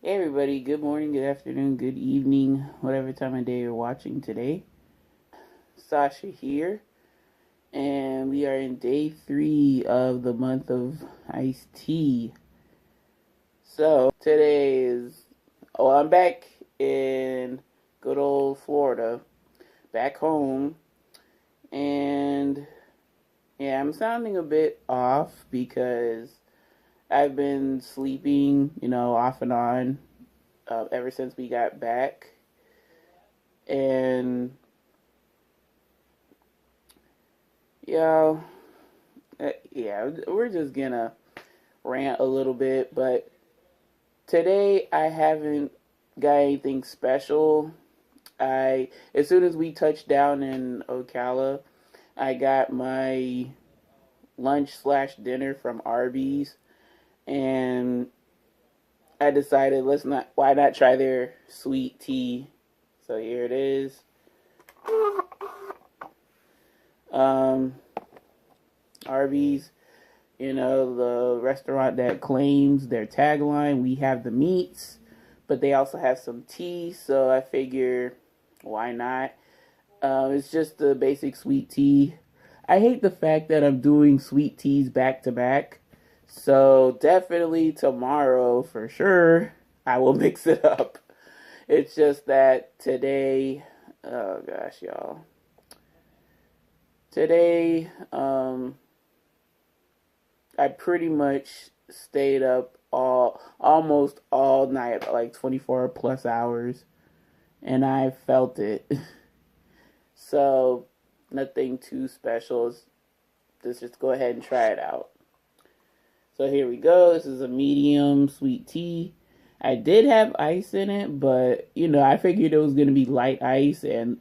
Hey everybody, good morning, good afternoon, good evening, whatever time of day you're watching today. Sasha here, and we are in day 3 of the month of iced tea. So today I'm back in good old Florida, back home, and yeah, I'm sounding a bit off because I've been sleeping, off and on ever since we got back. And yeah, we're just gonna rant a little bit, but today I haven't got anything special. As soon as we touched down in Ocala, I got my lunch/dinner from Arby's, and I decided why not try their sweet tea. So here it is. Um, Arby's, the restaurant that claims their tagline, we have the meats, but they also have some tea, so I figure, why not? It's just the basic sweet tea. I hate the fact that I'm doing sweet teas back to back, so definitely tomorrow, for sure, I will mix it up. It's just that today, oh gosh, y'all. Today, I pretty much stayed up almost all night, like 24 plus hours, and I felt it. So, nothing too special. Let's just go ahead and try it out. So here we go. This is a medium sweet tea. I did have ice in it, but I figured it was going to be light ice, and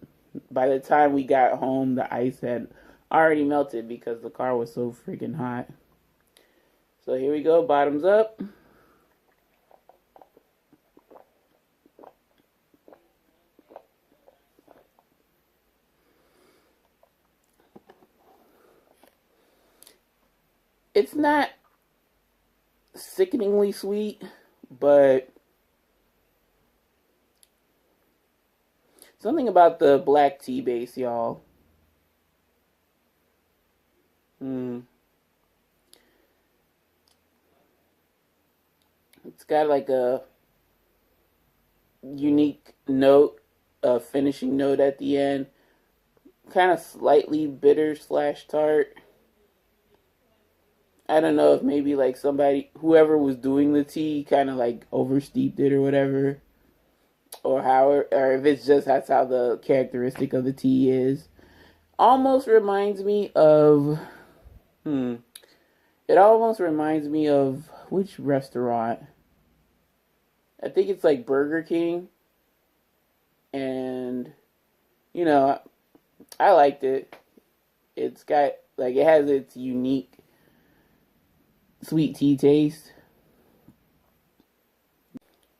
by the time we got home, the ice had already melted because the car was so freaking hot. So here we go, bottoms up. It's not sickeningly sweet, but something about the black tea base, y'all. It's got like a unique note, a finishing note at the end. Kind of slightly bitter/tart. I don't know if maybe like whoever was doing the tea, kind of like oversteeped it or whatever, or if it's just that's how the characteristic of the tea is. Almost reminds me of, it almost reminds me of which restaurant? I think it's like Burger King, and you know, I liked it. It's got it has its unique sweet tea taste.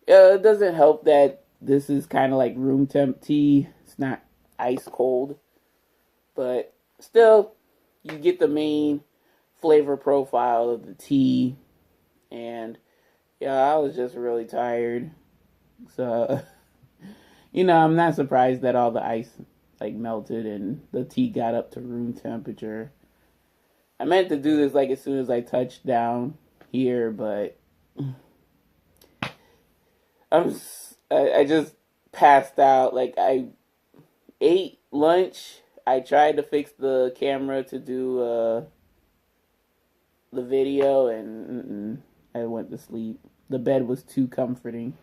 It doesn't help that this is kind of like room temp tea. It's not ice cold, but still, you get the main flavor profile of the tea. And yeah, I was just really tired, so I'm not surprised that all the ice melted and the tea got up to room temperature. I meant to do this as soon as I touched down here, but I just passed out. I ate lunch. I tried to fix the camera to do the video, and I went to sleep. The bed was too comforting.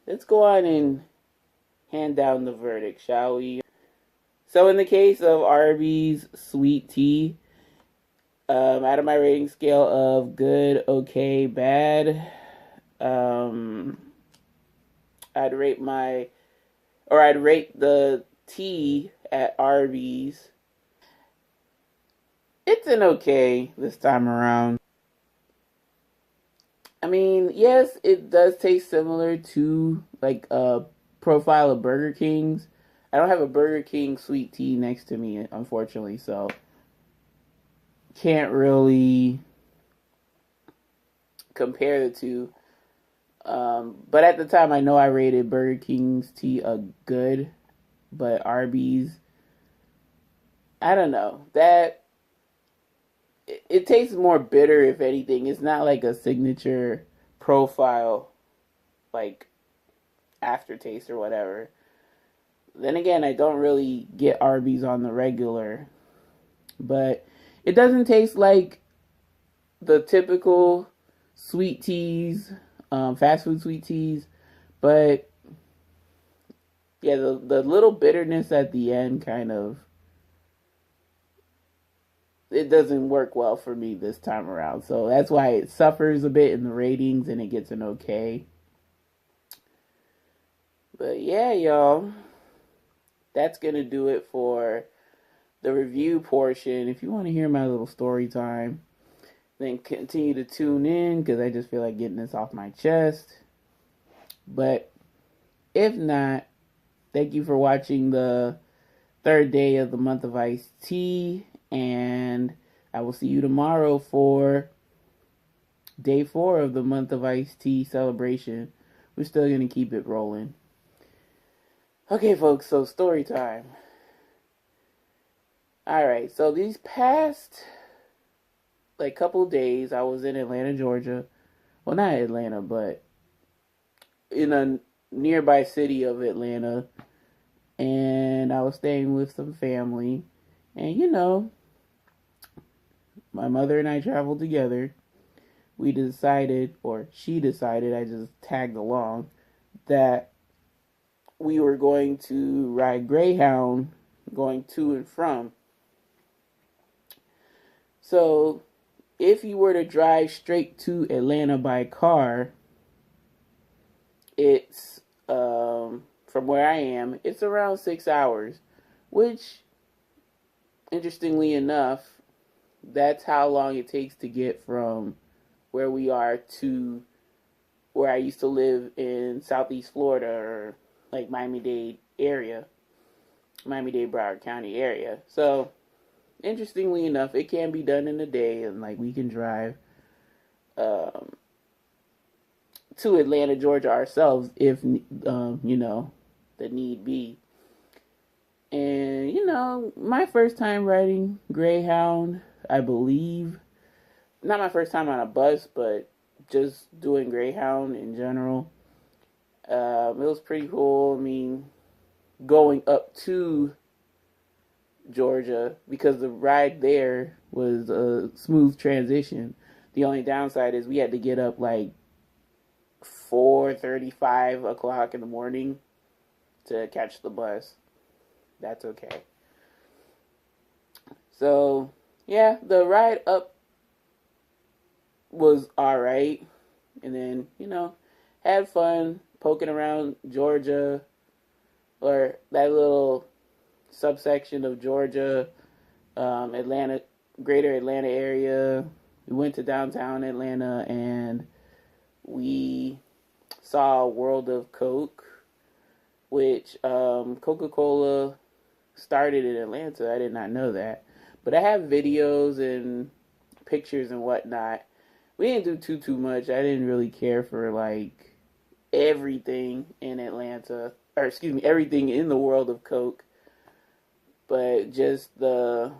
Let's go on and hand down the verdict, shall we? So in the case of Arby's sweet tea, out of my rating scale of good, okay, bad, I'd rate the tea at Arby's. It's an okay this time around. I mean, yes, it does taste similar to a profile of Burger King's. I don't have a Burger King sweet tea next to me, unfortunately, so can't really compare the two. But at the time, I know I rated Burger King's tea a good, but Arby's, I don't know. It tastes more bitter, if anything. It's not like a signature profile, like aftertaste or whatever. Then again, I don't really get Arby's on the regular, but it doesn't taste like the typical sweet teas, fast food sweet teas, but yeah, the little bitterness at the end kind of, it doesn't work well for me this time around. So that's why it suffers a bit in the ratings and it gets an okay. But yeah, y'all, that's gonna do it for the review portion. If you want to hear my little story time, then continue to tune in because I just feel like getting this off my chest. But if not, thank you for watching the third day of the month of iced tea, and I will see you tomorrow for day 4 of the month of iced tea celebration. We're still going to keep it rolling. Okay, folks, so story time. Alright, so these past couple days, I was in Atlanta, Georgia. Well, not Atlanta, but in a nearby city of Atlanta. And I was staying with some family. And, you know, my mother and I traveled together. We decided, or she decided, I just tagged along, that we were going to ride Greyhound going to and from. So, if you were to drive straight to Atlanta by car, it's, from where I am, it's around 6 hours, which, interestingly enough, that's how long it takes to get from where we are to where I used to live in Southeast Florida, or like Miami-Dade area, Miami-Dade, Broward County area. So, interestingly enough, it can be done in a day, and like we can drive to Atlanta, Georgia ourselves if you know, the need be. And you know, my first time riding Greyhound, I believe, not my first time on a bus, but just doing Greyhound in general. It was pretty cool. I mean, going up to Georgia, because the ride there was a smooth transition. The only downside is we had to get up like 4:35 o'clock in the morning to catch the bus. That's okay. So, yeah, the ride up was alright. And then, you know, had fun poking around Georgia, or that little subsection of Georgia, Atlanta, greater Atlanta area. We went to downtown Atlanta and we saw World of Coke, which Coca-Cola started in Atlanta. I did not know that. But I have videos and pictures and whatnot. We didn't do too much. I didn't really care for like everything in Atlanta, or excuse me, everything in the World of Coke. But just the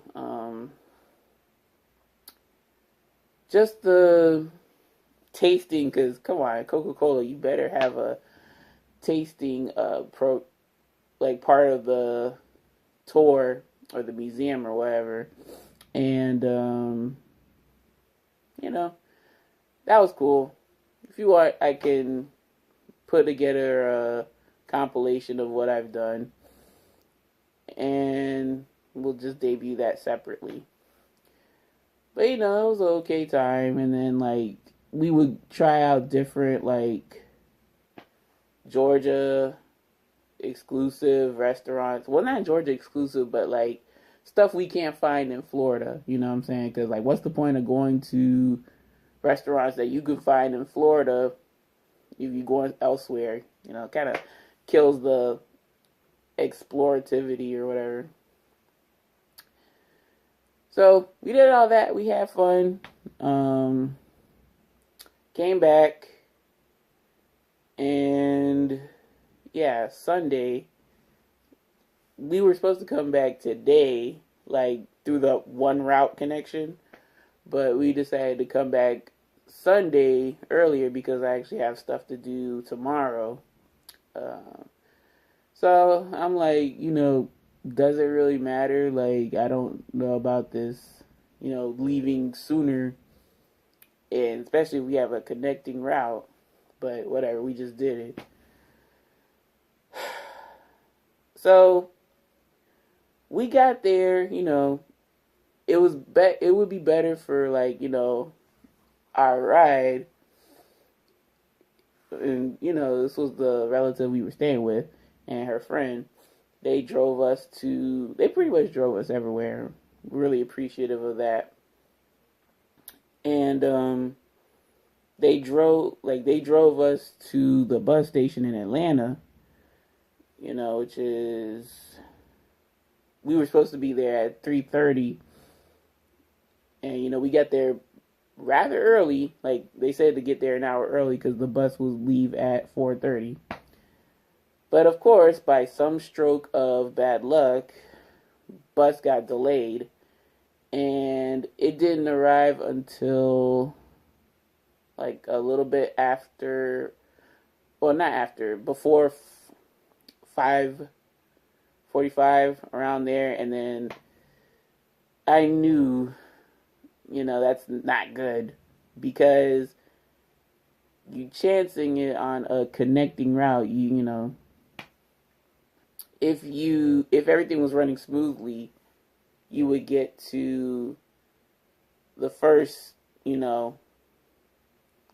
tasting, because come on, Coca-Cola, you better have a tasting like part of the tour or the museum or whatever. And you know, that was cool. If you want, I can put together a compilation of what I've done, and we'll just debut that separately. But you know, it was an okay time. And then like we would try out different like Georgia exclusive restaurants. Well, not Georgia exclusive, but like stuff we can't find in Florida. You know what I'm saying? Because like, what's the point of going to restaurants that you can find in Florida if you're going elsewhere? You know, it kind of kills the explorativity or whatever. So we did all that. We had fun. Came back. yeah, Sunday. We were supposed to come back today, like through the one route connection, but we decided to come back Sunday earlier because I actually have stuff to do tomorrow. Uh, so I'm like, does it really matter? Like, I don't know about this, leaving sooner, and especially if we have a connecting route. But whatever, we just did it. So we got there, it would be better for like, our ride. And this was the relative we were staying with and her friend. They pretty much drove us everywhere. Really appreciative of that. And they drove us to the bus station in Atlanta, which is, we were supposed to be there at 3:30, and we got there rather early. Like, they said to get there an hour early because the bus would leave at 4:30. But of course, by some stroke of bad luck, bus got delayed, and it didn't arrive until like a little bit after, well, not after, before 5:45, around there. And then I knew, that's not good, because you chancing it on a connecting route. If everything was running smoothly, you would get to the first,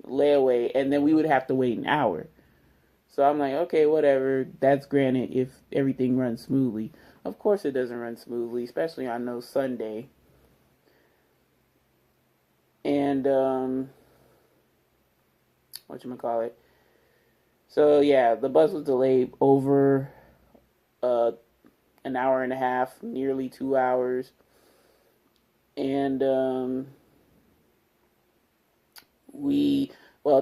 layaway, and then we would have to wait an hour. So I'm like, okay, whatever. That's granted if everything runs smoothly. Of course it doesn't run smoothly, especially on no Sunday. And whatchamacallit. So yeah, the bus was delayed over uh an hour and a half, nearly 2 hours. And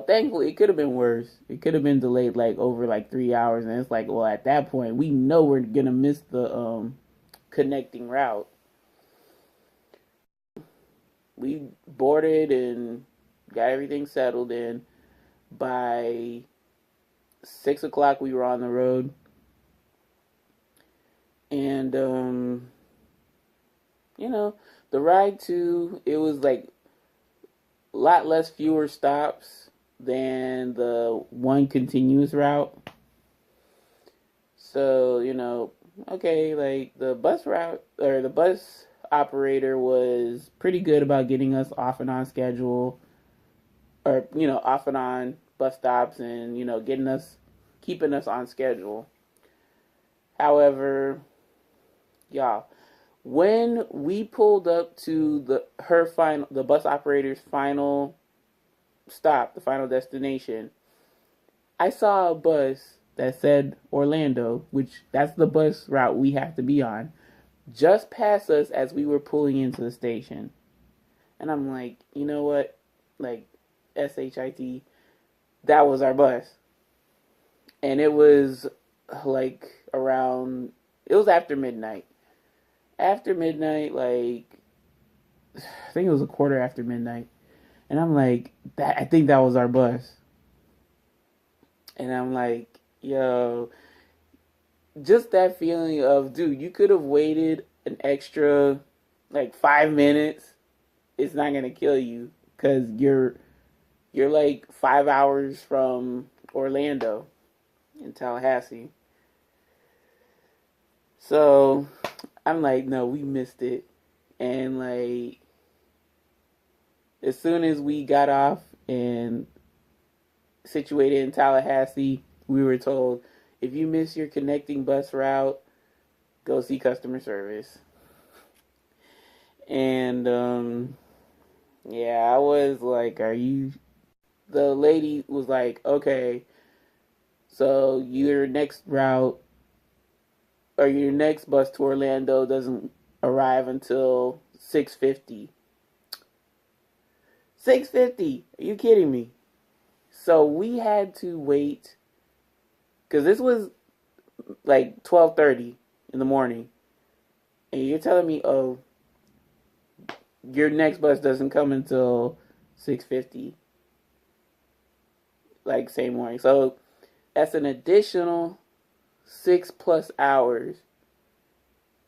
thankfully it could have been worse. It could have been delayed like over like 3 hours, and it's like, well, at that point we know we're gonna miss the connecting route. We boarded and got everything settled in. By 6 o'clock we were on the road. And the ride to, it was like a lot less, fewer stops than the one continuous route. So, okay, like the bus route, or the bus operator was pretty good about getting us off and on schedule, or, off and on bus stops, and, keeping us on schedule. However, y'all, when we pulled up to the bus operator's final stop, the final destination, I saw a bus that said Orlando, which that's the bus route we have to be on, just past us as we were pulling into the station. And I'm like, you know what? Like, SHIT, that was our bus. And it was like around, it was after midnight. After midnight, like, I think it was a quarter after midnight. And I'm like, I think that was our bus. And I'm like, yo, just that feeling of, dude, you could have waited an extra like 5 minutes. It's not gonna kill you, because you're like 5 hours from Orlando in Tallahassee. So I'm like, no, we missed it. And like, as soon as we got off and situated in Tallahassee, we were told, if you miss your connecting bus route, go see customer service. And yeah, I was like, are you? The lady was like, okay, so your next route, or your next bus to Orlando doesn't arrive until 6:50. 6:50? Are you kidding me? So we had to wait, because this was like 12:30 in the morning, and you're telling me, oh, your next bus doesn't come until 6:50, like same morning. So that's an additional 6+ hours.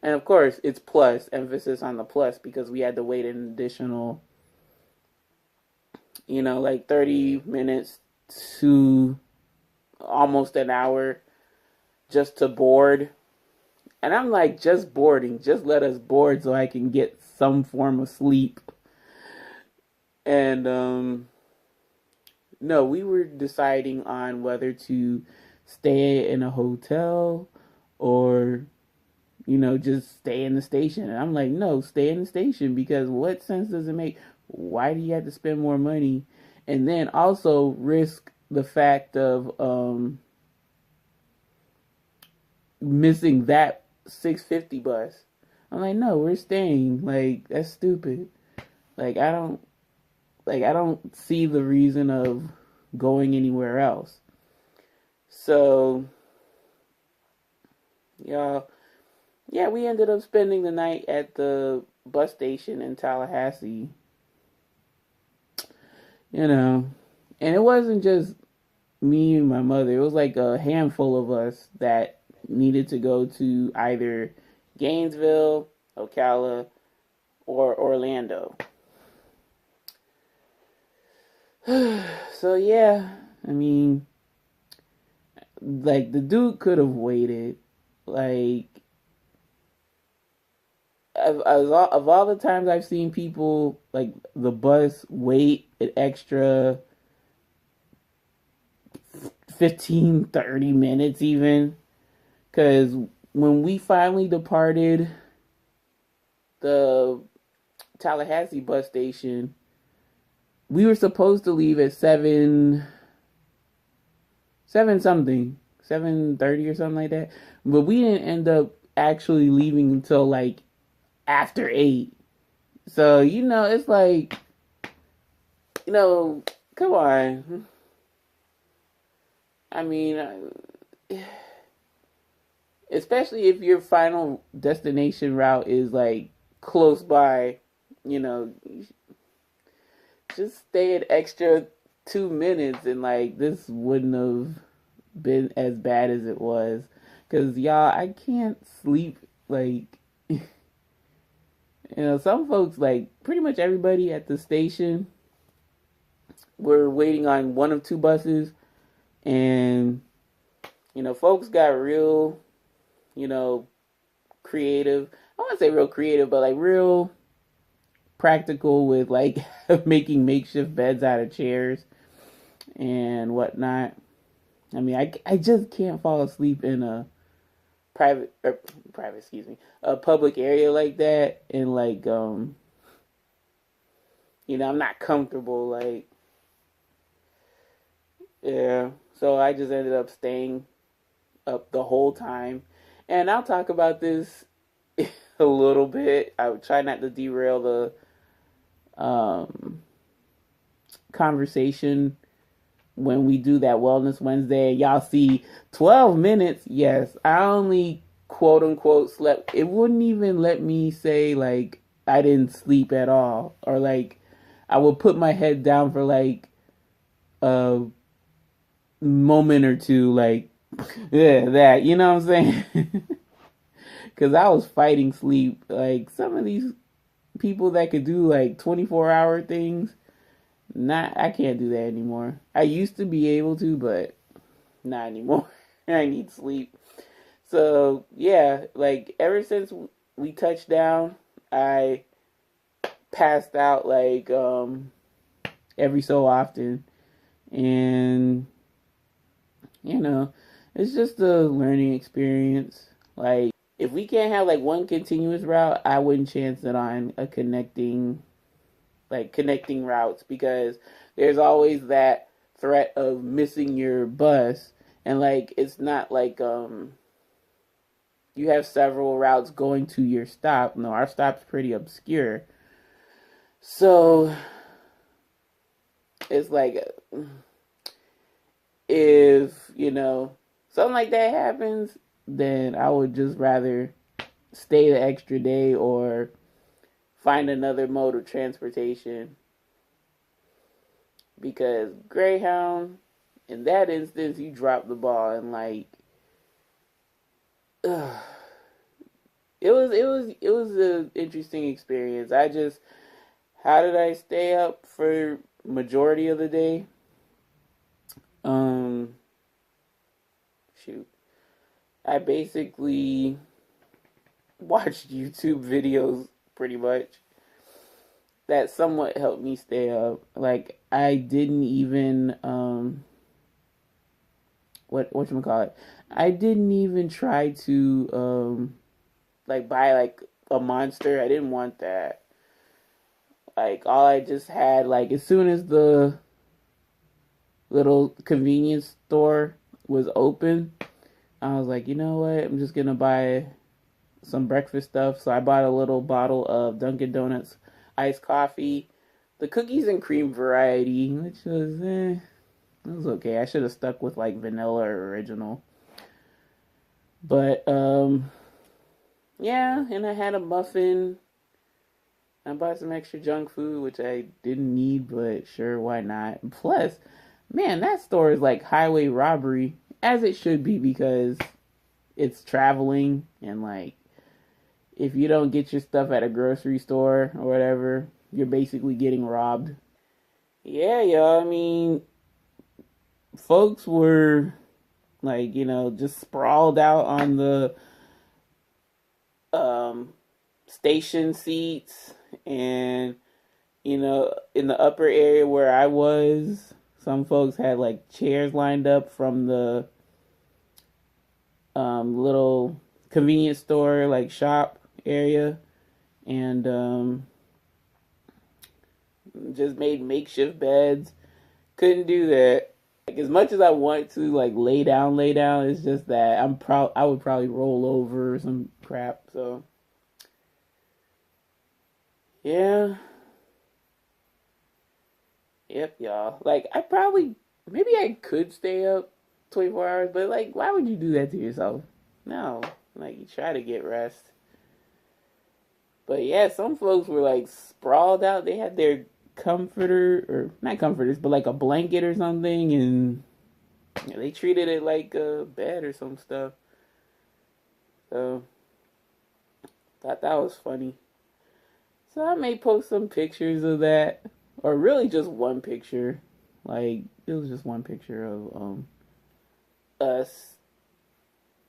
And of course, it's plus, emphasis on the plus, because we had to wait an additional, like 30 minutes to almost an hour just to board. And I'm like, just boarding, just let us board so I can get some form of sleep. And no, we were deciding on whether to stay in a hotel or just stay in the station. And I'm like, no, stay in the station, because what sense does it make? Why do you have to spend more money and then also risk the fact of missing that 6:50 bus? I'm like, no, we're staying. Like, that's stupid. Like, I don't see the reason of going anywhere else. So, y'all, yeah, we ended up spending the night at the bus station in Tallahassee. And it wasn't just me and my mother. It was like a handful of us that needed to go to either Gainesville, Ocala, or Orlando. So yeah, I mean, like, the dude could have waited. Like, of all the times I've seen people, like, the bus wait an extra 15, 30 minutes even. Because when we finally departed the Tallahassee bus station, we were supposed to leave at 7 something, 7:30 or something like that. But we didn't end up actually leaving until like after 8. So, it's like, come on. I mean, especially if your final destination route is like close by, just stay an extra 2 minutes, and like, this wouldn't have been as bad as it was. Because, y'all, I can't sleep. Like, some folks, like, pretty much everybody at the station were waiting on one of two buses. And, folks got real, creative. I wouldn't say real creative, but like real practical with like making makeshift beds out of chairs and whatnot. I mean, I just can't fall asleep in a a public area like that. And like, I'm not comfortable. Like, yeah. So I just ended up staying up the whole time. And I'll talk about this a little bit. I would try not to derail the conversation when we do that Wellness Wednesday. Y'all see 12 minutes. Yes, I only quote unquote slept. It wouldn't even let me say like I didn't sleep at all, or like I would put my head down for like a moment or two, like, yeah, that, you know what I'm saying? Because I was fighting sleep. Like, some of these people that could do like 24-hour things, I can't do that anymore. I used to be able to, but not anymore. I need sleep. So yeah, like, ever since we touched down, I passed out like every so often. And it's just a learning experience. Like, if we can't have like one continuous route, I wouldn't chance it on a connecting routes, because there's always that threat of missing your bus. And like, it's not like you have several routes going to your stop. No, our stop's pretty obscure. So it's like, if something like that happens, then I would just rather stay the extra day or find another mode of transportation. Because Greyhound, in that instance, you drop the ball and like, ugh, it was an interesting experience. How did I stay up for majority of the day? Um, shoot, I basically watched YouTube videos pretty much that somewhat helped me stay up. Like I didn't even whatchamacallit, I didn't even try to like buy like a monster. I didn't want that. Like all I just had, like as soon as the little convenience store was open, I was like, you know what? I'm just gonna buy some breakfast stuff. So I bought a little bottle of Dunkin' Donuts iced coffee, the cookies and cream variety, which was it was okay. I should have stuck with like vanilla or original. But yeah, and I had a muffin. I bought some extra junk food, which I didn't need, but sure, why not? Plus, man, that store is like highway robbery, as it should be, because it's traveling, and like, if you don't get your stuff at a grocery store or whatever, you're basically getting robbed. Yeah, y'all, I mean, folks were like, just sprawled out on the um, station seats, and in the upper area where I was, some folks had like chairs lined up from the little convenience store, like shop area, and just made makeshift beds. Couldn't do that. Like as much as I want to, like lay down. It's just that I would probably roll over or some crap. So yeah, yep, y'all. Like maybe I could stay up 24 hours, but like, why would you do that to yourself? No, like you try to get rest. But yeah, some folks were like sprawled out. They had their comforter, or not comforters, but like a blanket or something, and they treated it like a bed or some stuff. So thought that was funny. So I may post some pictures of that, or really just one picture. Like it was just one picture of us,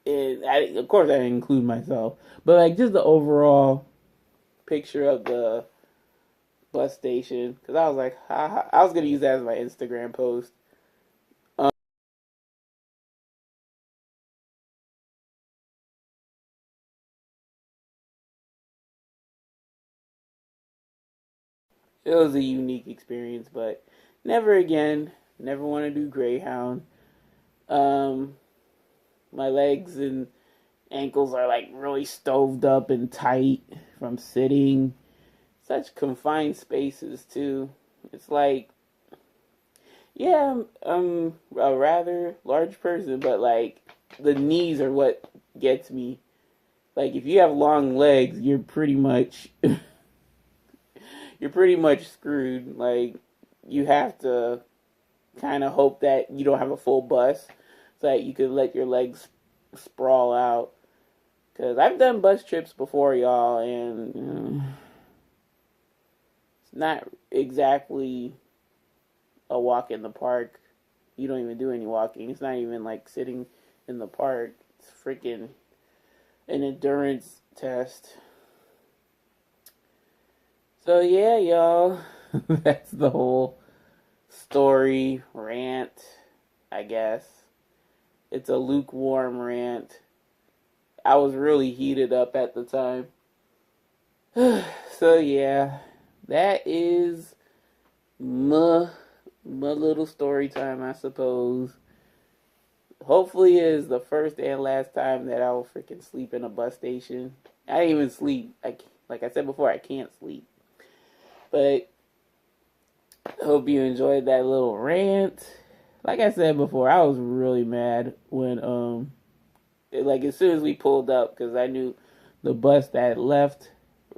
and of course I didn't include myself, but like just the overall picture of the bus station, because I was like, I was gonna use that as my Instagram post. It was a unique experience, but never again. Never want to do Greyhound. Um, my legs and ankles are like really stoved up and tight from sitting. Such confined spaces too. It's like, yeah, I'm a rather large person, but like the knees are what gets me. Like if you have long legs, you're pretty much screwed. Like you have to kind of hope that you don't have a full bus so that you could let your legs sprawl out. Because I've done bus trips before, y'all, and it's not exactly a walk in the park. You don't even do any walking. It's not even like sitting in the park. It's freaking an endurance test. So yeah, y'all, that's the whole story rant, I guess. It's a lukewarm rant. I was really heated up at the time. So yeah, that is my little story time, I suppose. Hopefully, it is the first and last time that I will freaking sleep in a bus station. I didn't even sleep. Like I said before, I can't sleep. But hope you enjoyed that little rant. Like I said before, I was really mad when like as soon as we pulled up, because I knew the bus that left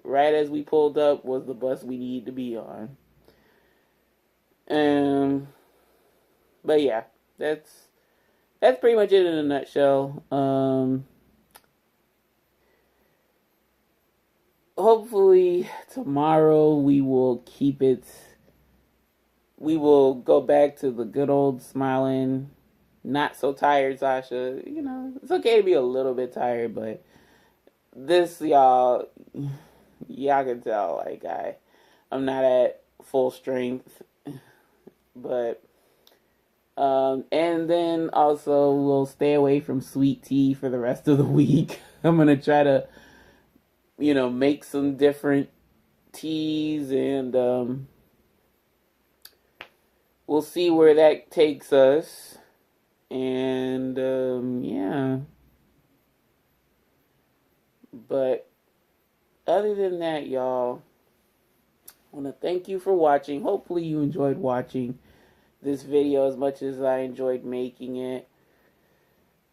right as we pulled up was the bus we needed to be on. But yeah, that's pretty much it in a nutshell. Hopefully tomorrow we will go back to the good old smiling, not so tired Sasha. You know, it's okay to be a little bit tired, but this, y'all can tell, like, I'm not at full strength. But and then also we'll stay away from sweet tea for the rest of the week. I'm gonna try to, make some different teas, and we'll see where that takes us. And yeah. But other than that, y'all, I want to thank you for watching. Hopefully you enjoyed watching this video as much as I enjoyed making it.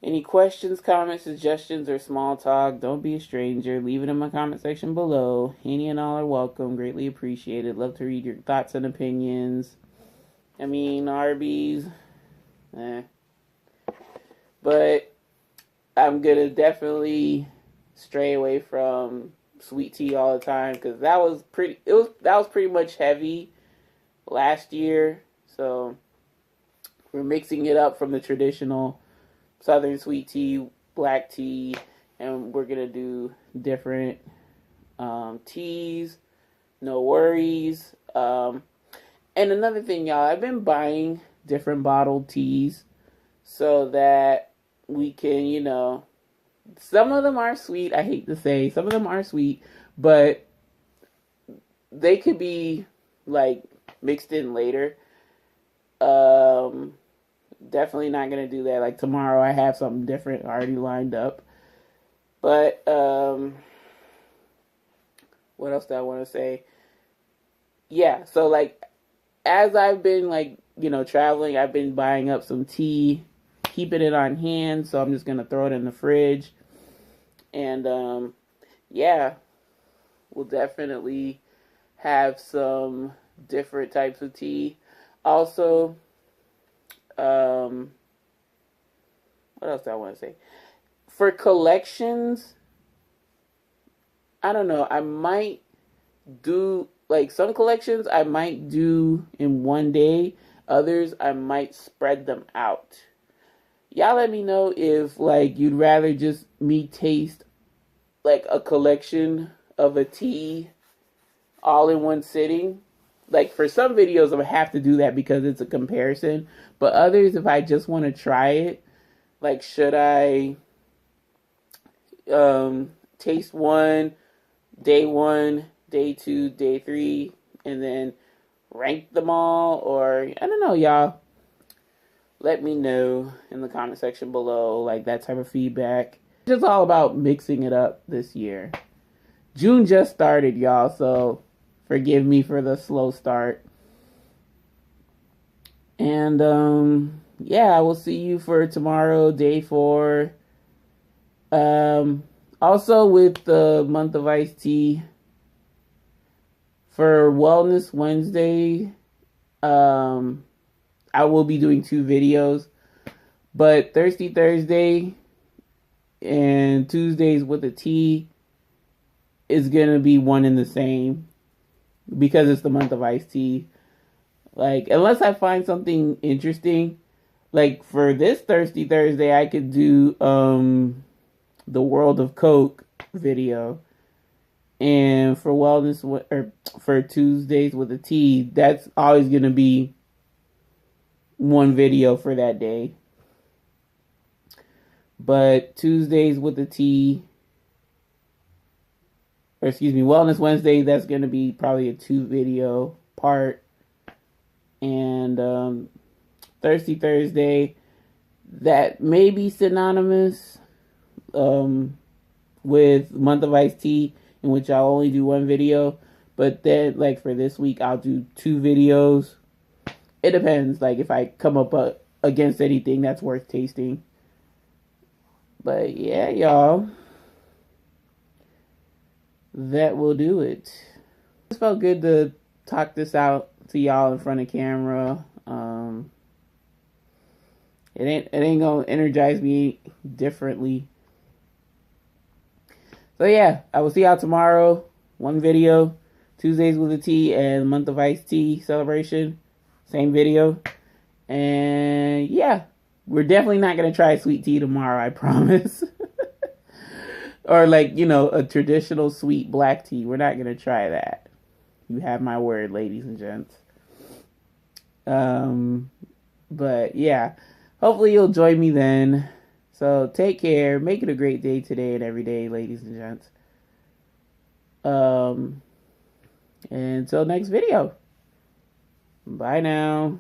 Any questions, comments, suggestions, or small talk, don't be a stranger. Leave it in my comment section below. Any and all are welcome. Greatly appreciated. Love to read your thoughts and opinions. I mean, Arby's. But I'm going to definitely stray away from sweet tea all the time, because that was pretty much heavy last year. So we're mixing it up from the traditional Southern sweet tea, black tea, and we're gonna do different teas. No worries. And another thing, y'all, I've been buying different bottled teas so that we can, some of them are sweet. I hate to say, some of them are sweet, but they could be like mixed in later. Definitely not gonna do that. Like tomorrow, I have something different already lined up. But what else do I want to say? Yeah, so like as I've been traveling, I've been buying up some tea, keeping it on hand. So I'm just gonna throw it in the fridge, and yeah, we'll definitely have some different types of tea. Also, what else do I want to say? For collections, I don't know. I might do, like, some collections I might do in one day. Others, I might spread them out. Y'all let me know if, like, you'd rather just me taste, like, a collection of a tea all in one sitting. Like, for some videos, I'm going to have to do that because it's a comparison. But others, if I just want to try it, like, should I taste one, day 2, day 3, and then rank them all? Or, I don't know, y'all. Let me know in the comment section below, like, that type of feedback. It's just all about mixing it up this year. June just started, y'all, so forgive me for the slow start. And, yeah, I will see you for tomorrow, day 4. Also, with the month of iced tea, for Wellness Wednesday, I will be doing 2 videos. But Thirsty Thursday and Tuesdays with the tea is going to be one and the same, because it's the month of iced tea. Like, unless I find something interesting, like for this Thirsty Thursday, I could do the World of Coke video. And for Wellness, or for Tuesdays with the tea, that's always going to be one video for that day. But Tuesdays with the tea, or excuse me, Wellness Wednesday, that's going to be probably a 2 video part. And Thirsty Thursday, that may be synonymous with Month of Iced Tea, in which I'll only do 1 video. But then, like, for this week, I'll do 2 videos. It depends, like, if I come up against anything that's worth tasting. But yeah, y'all, that will do it. It felt good to talk this out to y'all in front of camera. It ain't gonna energize me differently. So yeah, I will see y'all tomorrow. One video, Tuesdays with a T and Month of Iced Tea celebration. Same video. And yeah, we're definitely not gonna try sweet tea tomorrow, I promise. Or like, a traditional sweet black tea. We're not gonna try that. You have my word, ladies and gents. But yeah, hopefully you'll join me then. So take care. Make it a great day today and every day, ladies and gents. And until next video. Bye now.